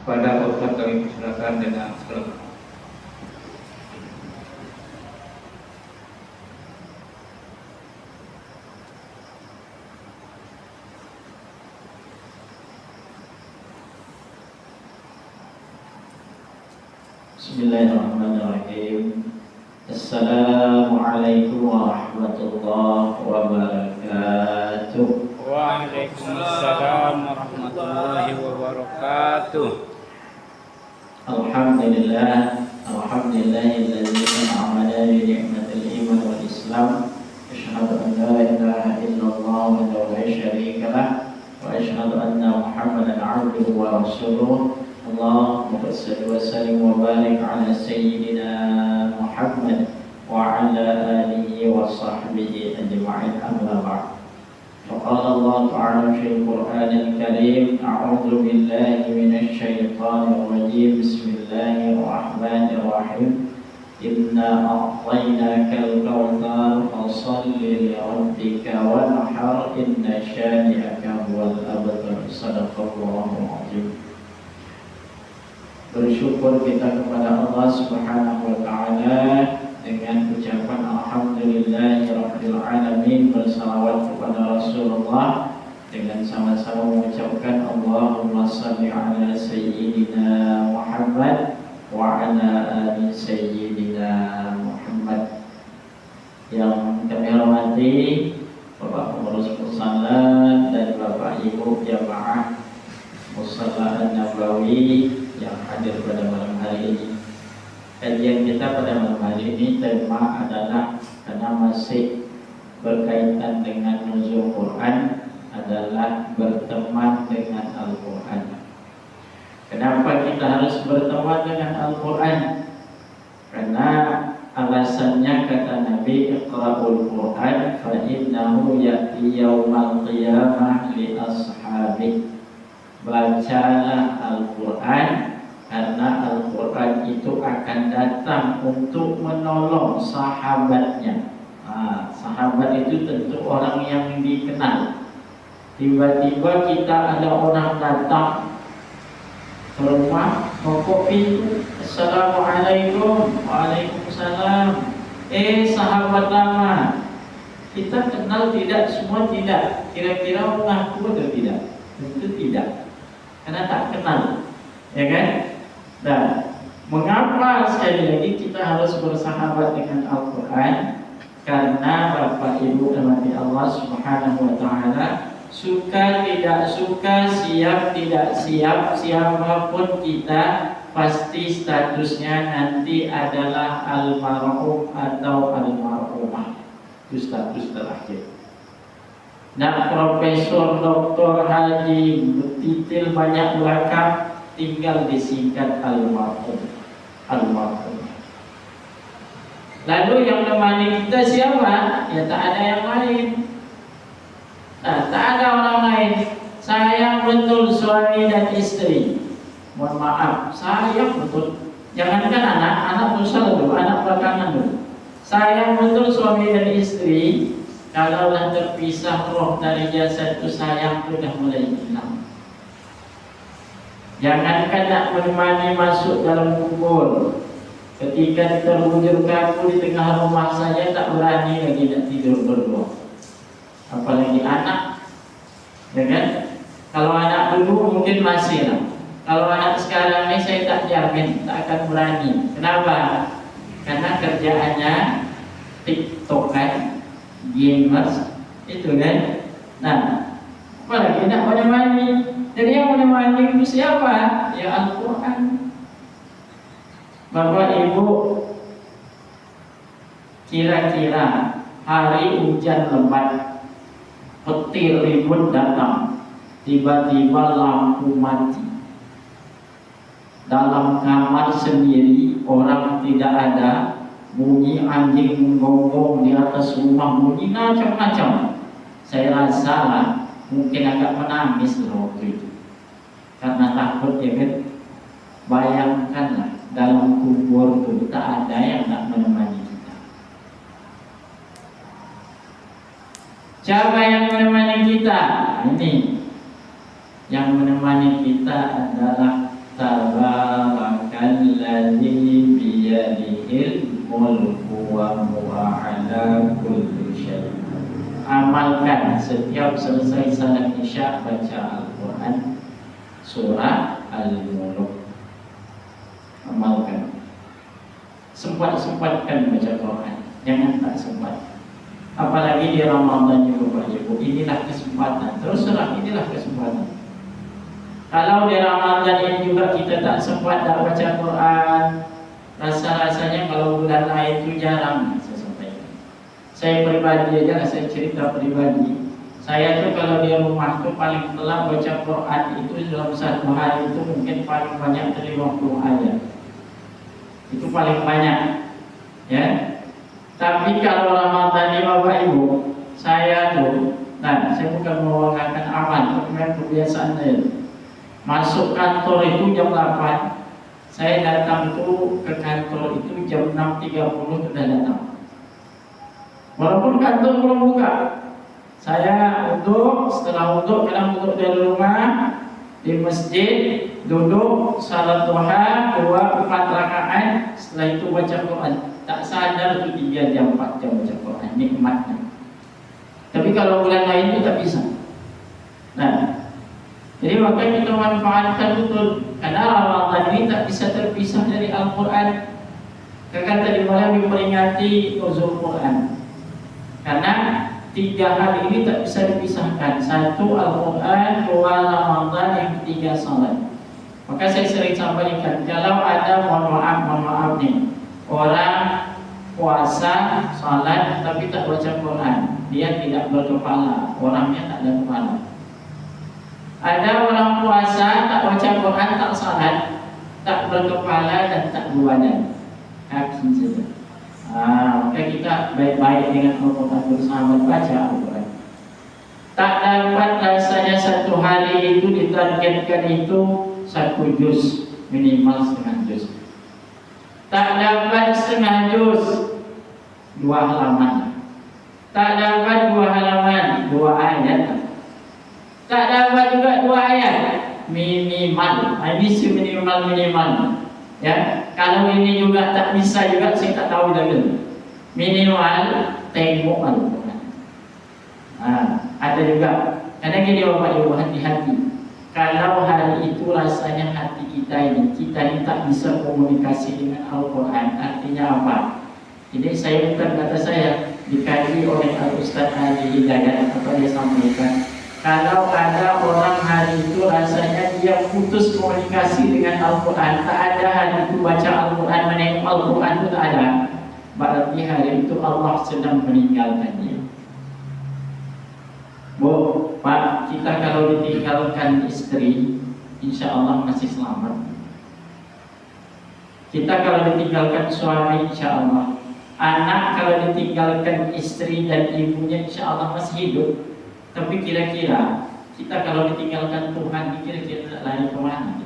Pada Ustaz kami persilakan dengan segala. Bismillahirrahmanirrahim. Assalamualaikum warahmatullahi wabarakatuh. Waalaikumsalam warahmatullahi wabarakatuh. Alhamdulillahilladzi an'amana bi ni'matil iman wal islam. Asyhadu an la ilaha illallah wa la syarika lah wa asyhadu anna Muhammadan 'abduhu wa rasuluh. Allahumma shalli wa sallim wa barik ala sayyidina Muhammad wa ala alihi wa sahbihi ajma'in, amma ba'd. فقال الله تعالى في القرآن الكريم: أعوذ بالله من الشيطان الرجيم. بسم الله الرحمن الرحيم. إنا أعطيناك الكوثر فصل لربك وانحر إن شانئك هو الأبتر. صدق الله العظيم. Bersyukur kita kepada Allah Subhanahu wa taala dengan ucapan alhamdulillahirabbil alamin, bersalawat kepada Rasulullah dengan sama-sama mengucapkan Allahumma shalli ala sayyidina Muhammad wa ala ali sayyidina Muhammad. Yang kami hormati Bapak Pengurus Musalla dan Bapak Ibu jamaah Musalla An-Nabawi yang hadir pada malam hari ini. Kajian kita pada malam hari ini tema adalah, karena masih berkaitan dengan nuzul Quran, adalah berteman dengan Al-Quran. Kenapa kita harus berteman dengan Al-Quran? Karena alasannya kata Nabi, Iqra'ul Quran fa innahu ya'ti yawmal qiyamah li ashabih. Bacalah Al-Quran, karena Al-Quran itu akan datang untuk menolong sahabatnya. Sahabat itu tentu orang yang dikenal. Tiba-tiba kita ada orang datang ke rumah, pokok pintu, Assalamualaikum. Waalaikumsalam. Sahabat lama, kita kenal tidak? Semua tidak. Kira-kira mengaku atau tidak? Tentu tidak, karena tak kenal, ya kan? Dan mengapa sekali lagi kita harus bersahabat dengan Al-Quran? Karena Bapak Ibu rahmati Allah Subhanahu wa taala, suka tidak suka, siap tidak siap, siapapun kita, pasti statusnya nanti adalah almarhum atau almarhumah. Itu status terakhir. Nah, profesor, doktor, haji, bertitil banyak belakang, tinggal disingkat almarhum. Lalu yang menemani kita siapa? Ya tak ada yang lain. Tak ada orang lain. Sayang betul suami dan istri. Mohon maaf, sayang betul. Jangankan anak besar dulu, anak belakangan dulu. Sayang betul suami dan istri. Kalaulah terpisah roh dari jasad itu, sayang sudah mulai hilang. Jangankan nak menemani masuk dalam kubur, ketika terbujur kaku di tengah rumah saja tak berani lagi nak tidur berdua. Apalagi anak, ya kan? Kalau anak dulu mungkin masih lah. Kalau anak sekarang ini saya tak jamin, tak akan berani. Kenapa? Karena kerjaannya TikTokan, gamers, itu kan. Nah, apalagi nak menemani. Jadi yang menemani itu siapa? Ya Al-Quran. Bapak Ibu, kira-kira hari hujan lebat, petir ribut datang, tiba-tiba lampu mati, dalam kamar sendiri orang tidak ada, bunyi anjing menggonggong di atas rumah, bunyi macam-macam. Saya rasa lah, mungkin agak menangis waktu itu, karena takut, ya kan? Bayangkanlah dalam kubur itu tak ada yang nak menemani kita. Siapa yang menemani kita? Ini yang menemani kita adalah mulku wa huwa ala kulli syai'in. Amalkan setiap selesai salat Isya baca Al-Quran surah Al-Mulk. Amalkan. Sempat-sempatkan baca Quran, jangan tak sempat. Apalagi di Ramadan juga Bapak Ibu, inilah kesempatan. Terus terang, inilah kesempatan. Kalau di Ramadan ini juga kita tak sempat tak baca Quran, rasa-rasanya kalau bulan lain itu jarang saya sampaikan. Saya pribadi aja, saya cerita pribadi. Saya tuh kalau di rumah tuh paling telat baca Quran itu dalam satu hari itu mungkin paling banyak 50 ayat. Itu paling banyak, ya. Tapi kalau Ramadan ini Bapak Ibu, saya tuh, saya bukan mewakilkan aman, tapi memang kebiasaan saya. Masuk kantor itu jam 8, saya datang tuh ke kantor itu jam 6.30 sudah datang. Walaupun kantor belum buka, saya uduk, setelah uduk, kadang uduk dari rumah, di masjid, duduk, salat duha, 2-4 rakaat, setelah itu baca Quran. Tak sadar itu 3 jam, 4 jam baca Quran, nikmatnya. Tapi kalau bulan lain itu tak bisa. Jadi maka kita manfaatkan betul, karena Ramadan ini tak bisa terpisah dari Al-Quran. Kakak tadi malam diperingati nuzul Quran, karena 3 hal ini tak bisa dipisahkan. 1 Al-Quran, 2 Ramadan, yang ketiga salat. Maka saya sering sampaikan, kalau ada mohon maaf nih, orang puasa, salat tapi tak baca Quran, dia tidak berkepala, orangnya tak ada kepala. Ada orang puasa, tak baca Quran, tak salat, tak berkepala dan tak berbadan, kaki saja. Maka kita baik-baik dengan Al-Quran bersama, baca Al-Quran. Tak dapat rasanya satu hari itu ditargetkan itu 1 juz, minimal setengah juz. Tak dapat setengah juz, 2 halaman. Tak dapat 2 halaman, 2 ayat. Tak dapat juga 2 ayat, minimal. Ini minimal. Ya, kalau ini juga tak bisa juga, saya tak tahu lagi. Minimal tengok Al-Quran. Ada juga. Karena gini Bapak Ibu, hati-hati. Kalau hari itu rasanya hati kita ini tak bisa komunikasi dengan Al-Quran, artinya apa? Ini saya bukan kata saya, dikaji oleh Al-Ustaz Ali Hidayat, apa dia sampaikan. Kalau ada orang hari itu rasanya dia putus komunikasi dengan Al-Quran, tak ada hari itu baca Al-Quran, menengok Al-Quran itu tak ada, berarti hari itu Allah sedang meninggalkan dia. Bu, Pak, kita kalau ditinggalkan istri, insya Allah masih selamat. Kita kalau ditinggalkan suami, insya Allah. Anak kalau ditinggalkan istri dan ibunya, insya Allah masih hidup. Tapi kira-kira kita kalau ditinggalkan Tuhan, kira-kira lari kemana?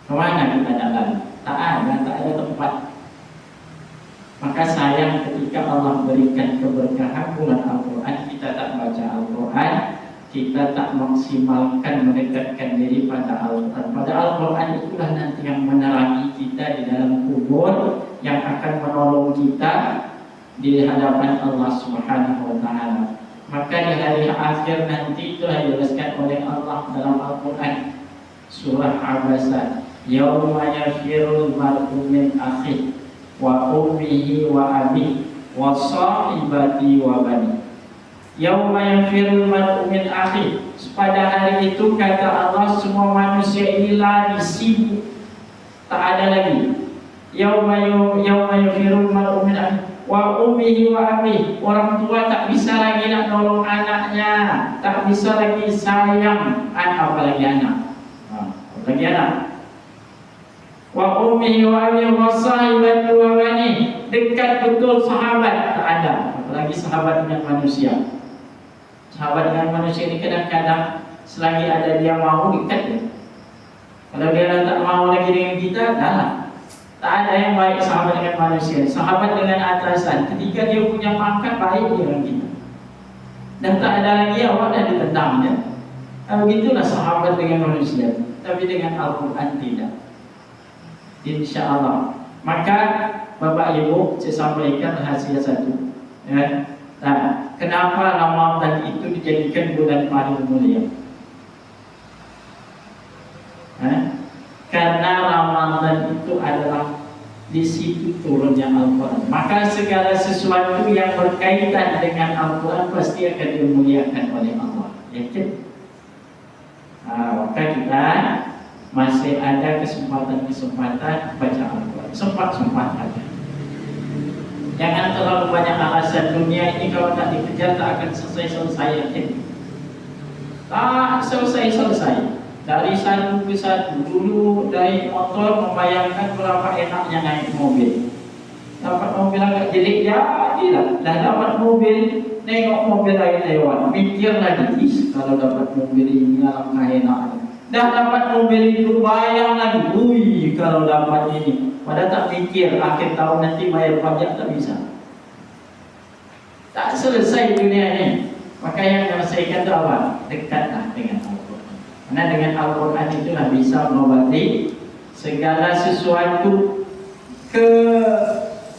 Kemana kita jalan? Tak ada tempat. Maka sayang ketika Allah berikan keberkahan bulan Al-Quran, kita tak baca Al-Quran, kita tak maksimalkan mendekatkan diri pada Al-Quran. Pada Al-Quran itulah nanti yang menerangi kita di dalam kubur, yang akan menolong kita di hadapan Allah Subhanahu wa Ta'ala. Maka di hari akhir nanti itulah dijelaskan oleh Allah dalam Al-Quran, surah Abasa, yauma yafirul mar'u min akhihi wa ummihi wa abihi wa sahibati wa bani. Yauma yafirul mar'u min akhihi, pada hari itu kata Allah semua manusia ini lari sibuk, tak ada lagi. Yauma yafirul mar'u min akhihi wa ummihi wa abihi, orang tua tak bisa lagi nak nolong anaknya, tak bisa lagi sayang apalagi anak. Apalagi anak. Wa ummihi wa abihi wa sahibati wa bani, dekat betul sahabat tak ada, apalagi sahabat dengan manusia. Sahabat dengan manusia ini kadang-kadang selagi ada dia mau dekat ya. Kalau dia tak mau lagi dengan kita, dah. Tak ada yang baik sahabat dengan manusia. Sahabat dengan atasan, ketika dia punya pangkat, baik dia dengan kita. Dan tak ada lagi awak dah ditendangnya. Begitulah sahabat dengan manusia. Tapi dengan Al-Quran tidak. Insya Allah Maka Bapak Ibu, saya sampaikan rahasia satu. Ya. Nah, kenapa Ramadan itu dijadikan bulan paling mulia? Karena Ramadan itu adalah di situ turunnya Al-Quran. Maka segala sesuatu yang berkaitan dengan Al-Quran pasti akan dimuliakan oleh Allah. Yakin? Maka kita masih ada kesempatan baca Al-Quran. Sempat aja. Jangan terlalu banyak alasan. Dunia ini kalau tak dikejar tak akan selesai. Yakin? Tak selesai. Dari satu ke satu. Dulu dari motor membayangkan berapa enaknya naik mobil. Dapat mobil agak jelek, jadilah. Dah dapat mobil, nengok mobil lain lewat, mikir lagi, kalau dapat mobil ini alangkah enaknya. Dah dapat mobil itu, bayang lagi, kalau dapat ini. Padahal tak mikir, akhir tahun nanti bayar pajak tak bisa. Tak selesai dunia ini. Maka yang menyelesaikan itu apa? Dekatlah dengan Al-Quran. Karena dengan Al-Quran itulah bisa mengobati segala sesuatu. Ke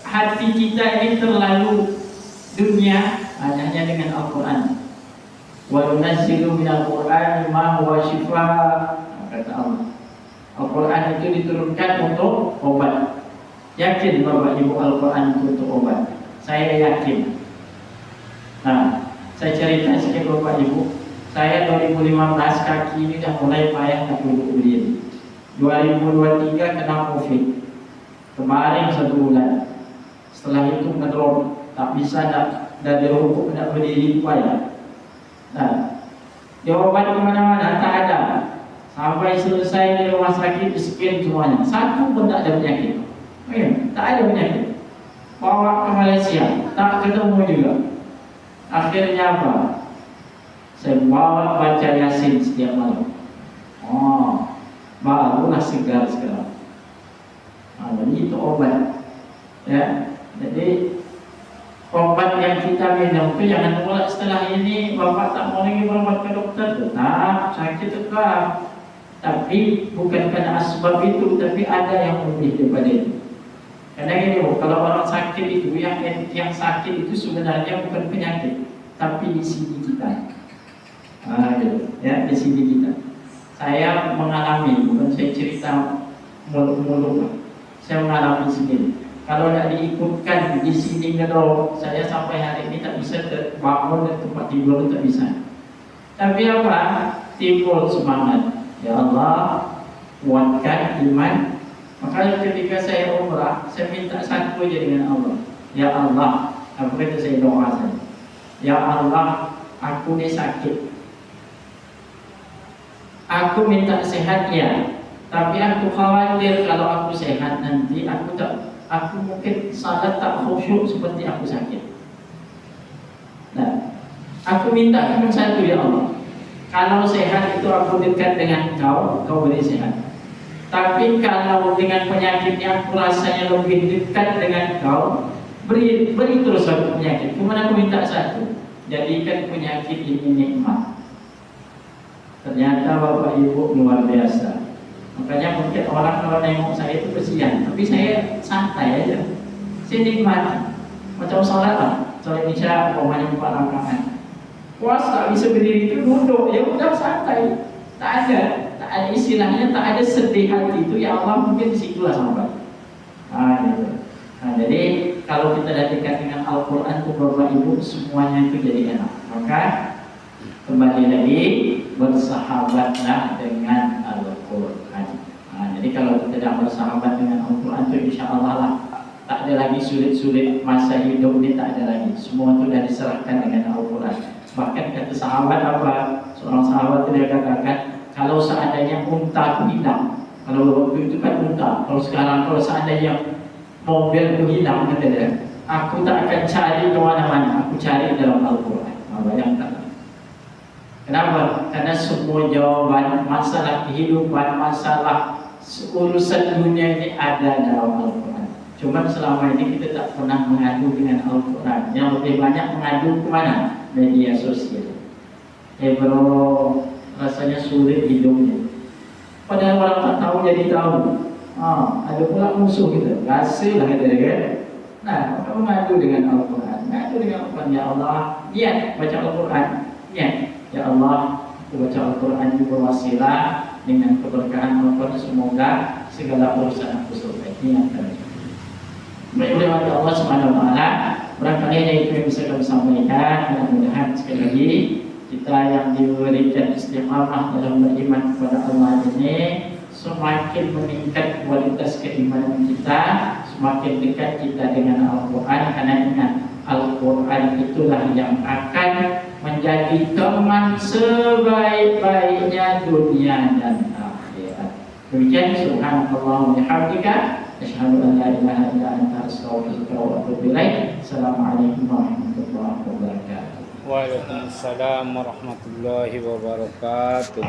hati kita ini terlalu dunia, hanya dengan Al-Quran. Wa nunazzilu minal Qur'ani ma huwa shifaa, kata Allah. Al-Quran itu diturunkan untuk obat. Yakin Bapak Ibu Al-Quran itu untuk obat? Saya yakin. Nah, saya cerita sedikit Bapak Ibu. Saya 2015 kaki ini dah mulai payah nak duduk berdiri. 2023 kena COVID. Kemarin 1 bulan. Setelah itu ngedrop, tak bisa nak dari rukuk nak berdiri payah. Nah, jawaban di mana-mana tak ada. Sampai selesai di rumah sakit di-scan semuanya. Satu pun tak ada penyakit. Tak ada penyakit. Bawa ke Malaysia, tak ketemu juga. Akhirnya apa? Saya bawa baca Yasin setiap malam. Barulah segar sekarang. Jadi itu obat. Ya, jadi obat yang kita minum itu jangan mulai setelah ini Bapak tak mau lagi berobat ke dokter. Tetap sakit tetap. Tapi bukan karena asbab itu, tapi ada yang lebih daripada itu. Karena gini, kalau orang sakit itu yang sakit itu sebenarnya bukan penyakit, tapi di sini kita. Gitu. Ya, di sini kita. Saya mengalami, bukan saya cerita muluk-muluk. Saya mengalami sendiri. Kalau tidak diikutkan di sini ngedrop, saya sampai hari ini tak bisa bangun dan tempat tidur tak bisa. Tapi apa? Timbul semangat. Ya Allah, kuatkan iman. Makanya ketika saya umrah, saya minta satu aja dengan Allah. Ya Allah, apa kata saya doa saya? Ya Allah, aku ni sakit. Aku minta sehat ya, tapi aku khawatir kalau aku sehat nanti aku mungkin salat tak khusyuk seperti aku sakit. Nah, aku minta cuma satu ya Allah. Kalau sehat itu aku dekat dengan kau beri sehat. Tapi kalau dengan penyakitnya aku rasanya lebih dekat dengan kau, beri terus aku penyakit. Cuma aku minta satu, jadikan penyakit ini nikmat. Ternyata Bapak Ibu luar biasa. Makanya mungkin orang kalau nengok saya itu kesian, tapi saya santai aja. Saya nikmati. Macam sholat lah, sholat isya umpamanya 4 rakaat. Puasa bisa berdiri itu duduk, ya udah santai. Tak ada istilahnya, tak ada sedih hati itu. Ya Allah, mungkin disitulah sampai. Gitu. Jadi kalau kita dekat dengan Al-Quran itu Bapak Ibu semuanya itu jadi enak. Maka kembali lagi bersahabatlah dengan Al-Quran. Jadi kalau kita tidak bersahabat dengan Al-Quran itu insya Allah lah tak ada lagi sulit-sulit masa hidup ini, tak ada lagi. Semua itu sudah diserahkan dengan Al-Quran. Bahkan kata sahabat apa? Seorang sahabat dia katakan, kalau seandainya unta itu hilang, kalau waktu itu kan unta, kalau sekarang kalau seandainya mobil itu hilang, kata dia, aku tak akan cari ke mana-mana, aku cari dalam Al-Quran. Bayangkan. Kenapa? Karena semua jawaban masalah kehidupan, masalah urusan dunia ini ada dalam Al-Quran. Cuma selama ini kita tak pernah mengadu dengan Al-Quran. Yang lebih banyak mengadu kemana? Media sosial. Bro, rasanya sulit hidupnya. Padahal orang tak tahu jadi tahu. Ada pula musuh kita, kasihlah kita kan. Nah, kamu mengadu dengan Al-Quran, mengadu dengan Al-Quran. Ya Allah, niat baca Al-Quran, niat. Ya Allah, aku baca Al-Quran berwasilah dengan keberkahan Al-Quran, semoga segala urusan aku selesai. Niat tadi. Baik, oleh Allah Subhanahu Wa Taala, barangkali hanya itu yang bisa kami sampaikan. Mudah-mudahan sekali lagi kita yang diberikan istiqamah dalam beriman kepada Allah ini semakin meningkat kualitas keimanan kita, semakin dekat kita dengan Al-Quran. Karena ingat, Al-Quran itulah yang akan menjadi teman sebaik-baiknya dunia dan akhirat. Demikian, subhanallah wa bihamdika, asyhadu an la ilaha illa anta, astaghfiruka wa atubu ilaik. Assalamualaikum warahmatullahi wabarakatuh. Waalaikumsalam warahmatullahi wabarakatuh.